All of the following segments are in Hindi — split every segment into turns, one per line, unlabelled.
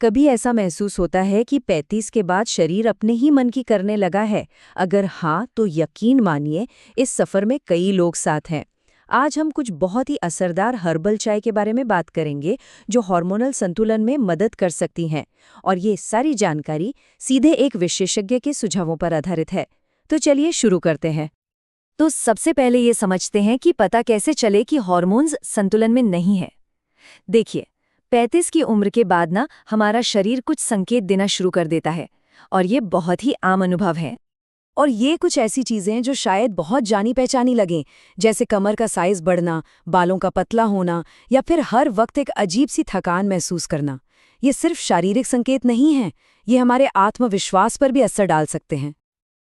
कभी ऐसा महसूस होता है कि 35 के बाद शरीर अपने ही मन की करने लगा है? अगर हाँ, तो यकीन मानिए इस सफ़र में कई लोग साथ हैं। आज हम कुछ बहुत ही असरदार हर्बल चाय के बारे में बात करेंगे जो हार्मोनल संतुलन में मदद कर सकती हैं। और ये सारी जानकारी सीधे एक विशेषज्ञ के सुझावों पर आधारित है। तो चलिए शुरू करते हैं। तो सबसे पहले ये समझते हैं कि पता कैसे चले कि हार्मोन्स संतुलन में नहीं है। देखिए, 35 की उम्र के बाद ना हमारा शरीर कुछ संकेत देना शुरू कर देता है और ये बहुत ही आम अनुभव है। और ये कुछ ऐसी चीजें जो शायद बहुत जानी पहचानी लगें, जैसे कमर का साइज बढ़ना, बालों का पतला होना या फिर हर वक्त एक अजीब सी थकान महसूस करना। ये सिर्फ शारीरिक संकेत नहीं हैं, ये हमारे आत्मविश्वास पर भी असर डाल सकते हैं।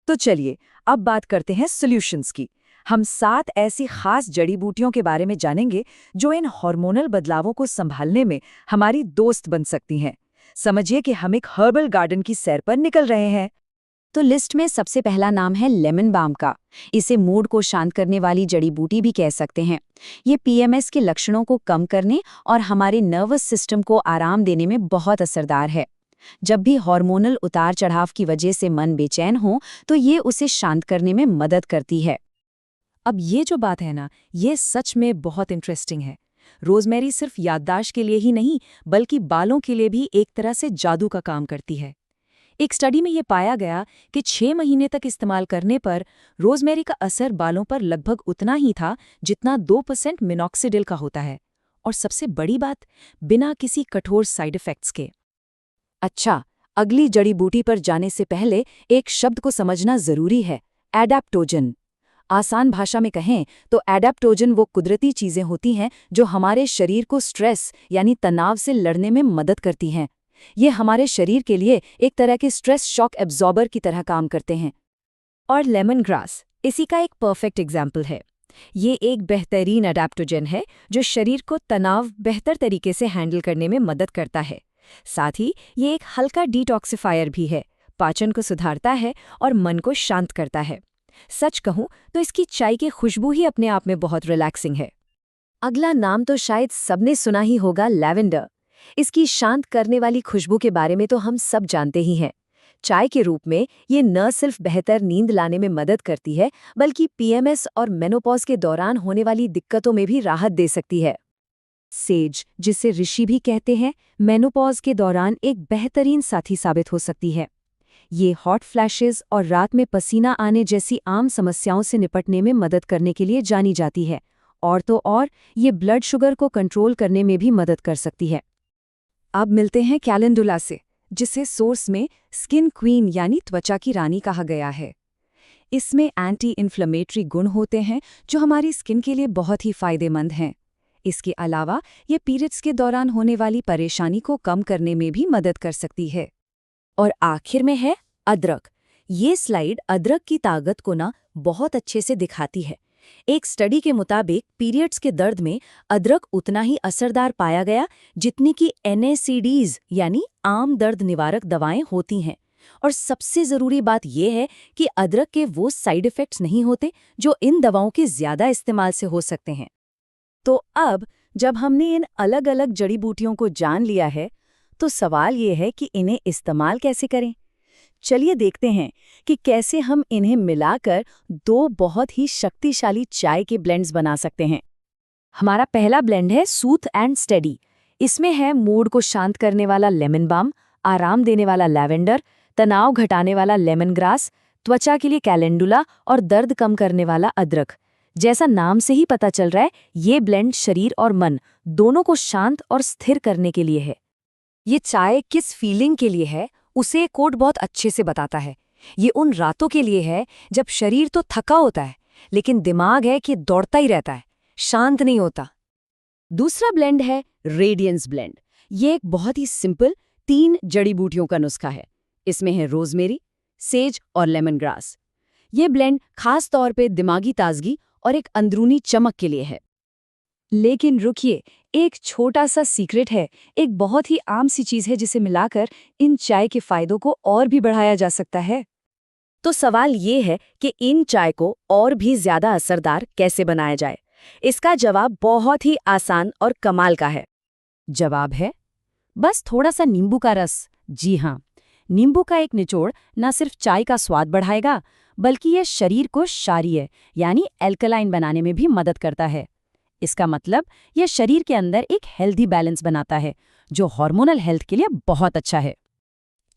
तो चलिए अब बात करते हैं सॉल्यूशंस की। हम 7 ऐसी खास जड़ी बूटियों के बारे में जानेंगे जो इन हार्मोनल बदलावों को संभालने में हमारी दोस्त बन सकती हैं। समझिए कि हम एक हर्बल गार्डन की सैर पर निकल रहे हैं। तो लिस्ट में सबसे पहला नाम है लेमन बाम का। इसे मूड को शांत करने वाली जड़ी बूटी भी कह सकते हैं। ये पीएमएस के लक्षणों को कम करने और हमारे नर्वस सिस्टम को आराम देने में बहुत असरदार है। जब भी हार्मोनल उतार चढ़ाव की वजह से मन बेचैन हो तो ये उसे शांत करने में मदद करती है। अब ये जो बात है ना, ये सच में बहुत इंटरेस्टिंग है। रोजमेरी सिर्फ याददाश्त के लिए ही नहीं, बल्कि बालों के लिए भी एक तरह से जादू का काम करती है। एक स्टडी में ये पाया गया कि 6 महीने तक इस्तेमाल करने पर रोजमेरी का असर बालों पर लगभग उतना ही था जितना 2% मिनॉक्सिडिल का होता है। और सबसे बड़ी बात, बिना किसी कठोर साइड इफेक्ट्स के। अच्छा, अगली जड़ी बूटी पर जाने से पहले एक शब्द को समझना जरूरी है, एडाप्टोजन। आसान भाषा में कहें तो एडाप्टोजन वो कुदरती चीजें होती हैं जो हमारे शरीर को स्ट्रेस यानी तनाव से लड़ने में मदद करती हैं। ये हमारे शरीर के लिए एक तरह के स्ट्रेस शॉक एब्जॉर्बर की तरह काम करते हैं। और लेमन ग्रास इसी का एक परफेक्ट एग्जाम्पल है। ये एक बेहतरीन एडाप्टोजन है जो शरीर को तनाव बेहतर तरीके से हैंडल करने में मदद करता है। साथ ही ये एक हल्का डिटॉक्सिफायर भी है, पाचन को सुधारता है और मन को शांत करता है। सच कहूं तो इसकी चाय की खुशबू ही अपने आप में बहुत रिलैक्सिंग है। अगला नाम तो शायद सबने सुना ही होगा, लैवेंडर। इसकी शांत करने वाली खुशबू के बारे में तो हम सब जानते ही हैं। चाय के रूप में ये न सिर्फ बेहतर नींद लाने में मदद करती है, बल्कि पीएमएस और मेनोपॉज के दौरान होने वाली दिक्कतों में भी राहत दे सकती है। सेज, जिसे ऋषि भी कहते हैं, मेनोपॉज के दौरान एक बेहतरीन साथी साबित हो सकती है। ये हॉट फ्लैशेस और रात में पसीना आने जैसी आम समस्याओं से निपटने में मदद करने के लिए जानी जाती है। और तो और ये ब्लड शुगर को कंट्रोल करने में भी मदद कर सकती है। अब मिलते हैं कैलेंडुला से, जिसे सोर्स में स्किन क्वीन यानी त्वचा की रानी कहा गया है। इसमें एंटी इन्फ्लेमेटरी गुण होते हैं जो हमारी स्किन के लिए बहुत ही फायदेमंद हैं। इसके अलावा ये पीरियड्स के दौरान होने वाली परेशानी को कम करने में भी मदद कर सकती है। और आखिर में है अदरक। ये स्लाइड अदरक की ताकत को ना बहुत अच्छे से दिखाती है। एक स्टडी के मुताबिक पीरियड्स के दर्द में अदरक उतना ही असरदार पाया गया जितनी कि NSAIDs यानी आम दर्द निवारक दवाएं होती हैं। और सबसे ज़रूरी बात यह है कि अदरक के वो साइड इफ़ेक्ट्स नहीं होते जो इन दवाओं के ज़्यादा इस्तेमाल से हो सकते हैं। तो अब जब हमने इन अलग अलग जड़ी बूटियों को जान लिया है, तो सवाल ये है कि इन्हें इस्तेमाल कैसे करें। चलिए देखते हैं कि कैसे हम इन्हें मिलाकर 2 बहुत ही शक्तिशाली चाय के ब्लेंड्स बना सकते हैं। हमारा पहला ब्लेंड है सूथ एंड स्टेडी। इसमें है मूड को शांत करने वाला लेमन बाम, आराम देने वाला लैवेंडर, तनाव घटाने वाला लेमन ग्रास, त्वचा के लिए कैलेंडुला और दर्द कम करने वाला अदरक। जैसा नाम से ही पता चल रहा है, ये ब्लेंड शरीर और मन दोनों को शांत और स्थिर करने के लिए है। ये चाय किस फीलिंग के लिए है उसे कोट बहुत अच्छे से बताता है। ये उन रातों के लिए है जब शरीर तो थका होता है लेकिन दिमाग है कि दौड़ता ही रहता है, शांत नहीं होता। दूसरा ब्लेंड है रेडियंस ब्लेंड। ये एक बहुत ही सिंपल 3 जड़ी बूटियों का नुस्खा है। इसमें है रोजमेरी, सेज और लेमन ग्रास। ये ब्लेंड खास तौर पे दिमागी ताजगी और एक अंदरूनी चमक के लिए है। लेकिन रुकिए, एक छोटा सा सीक्रेट है, एक बहुत ही आम सी चीज़ है जिसे मिलाकर इन चाय के फायदों को और भी बढ़ाया जा सकता है। तो सवाल ये है कि इन चाय को और भी ज़्यादा असरदार कैसे बनाया जाए। इसका जवाब बहुत ही आसान और कमाल का है। जवाब है
बस थोड़ा सा नींबू का रस। जी हाँ, नींबू का एक निचोड़ न सिर्फ चाय का स्वाद बढ़ाएगा, बल्कि ये शरीर को क्षारीय यानी एल्कलाइन बनाने में भी मदद करता है। इसका मतलब ये शरीर के अंदर एक हेल्दी बैलेंस बनाता है, जो हार्मोनल हेल्थ के लिए बहुत अच्छा है।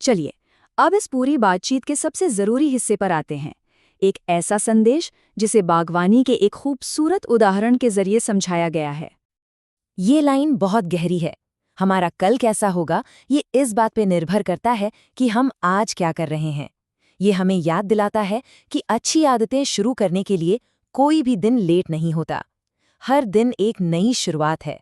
चलिए, अब इस पूरी बातचीत के सबसे जरूरी हिस्से पर आते हैं। एक ऐसा संदेश जिसे बागवानी के एक खूबसूरत उदाहरण के जरिए समझाया गया है।
ये लाइन बहुत गहरी है। हमारा कल कैसा होगा, ये इस बात पे निर्भर करता है कि हम आज क्या कर रहे हैं। ये हमें याद दिलाता है कि अच्छी आदतें शुरू करने के लिए कोई भी दिन लेट नहीं होता। हर दिन एक नई शुरुआत है।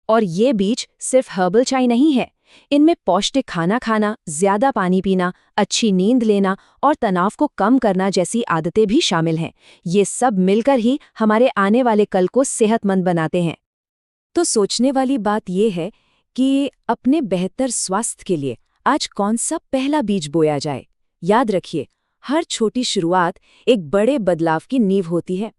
और ये बीज सिर्फ हर्बल चाय नहीं है। इनमें पौष्टिक खाना खाना, ज्यादा पानी पीना, अच्छी नींद लेना और तनाव को कम करना जैसी आदतें भी शामिल हैं। ये सब मिलकर ही हमारे आने वाले कल को सेहतमंद बनाते हैं। तो सोचने वाली बात यह है कि अपने बेहतर स्वास्थ्य के लिए आज कौन सा पहला बीज बोया जाए। याद रखिए, हर छोटी शुरुआत एक बड़े बदलाव की नींव होती है।